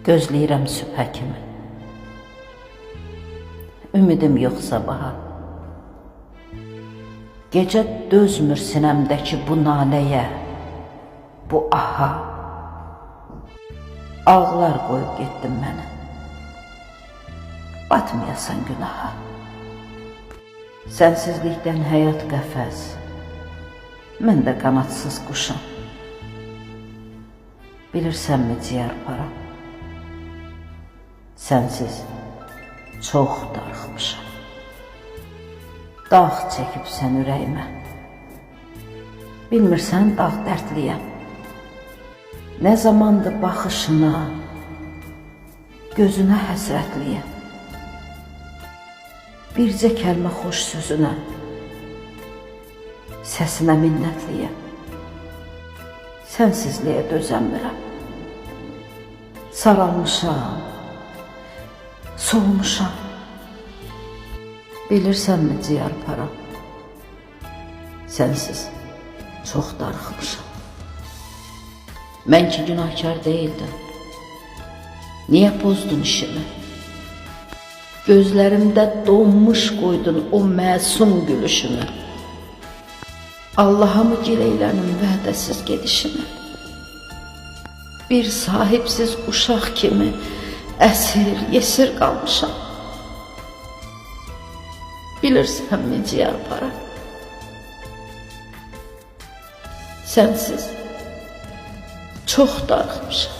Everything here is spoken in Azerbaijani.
Gözləyirəm sübhə kimi. Ümidim yox sabaha. Gecə dözmür sinəmdəki bu naləyə, bu aha. Ağlar qoyub getdim məni. Batmayasan günaha. Sənsizlikdən həyat qəfəs, mən də qanadsız quşam. Bilirsənmi ciyər param? Sənsiz çox darıxmışam. Dağ çəkibsən ürəyimə. Bilmirsən dağ dərdliyəm. Nə zamandır baxışına, gözünə həsrətliyəm. Bircə kəlmə xoş sözünə, səsinə minnətliyəm. Sənsizliyə dözəmirəm. Saralmışam, soğumuşam. Bilirsənmi ciyər param? Sənsiz çox darıxmışam. Mən ki günahkar deyildim. Niyə pozdun işimi? Gözlərimdə donmuş qoydun o məsum gülüşümü. Allaha mı gileylənim vədəsiz gedişimi? Bir sahipsiz uşaq kimi əsir, yesir qalmışam. Bilirsənmi ciyər param? Sənsiz çox darıxmışam.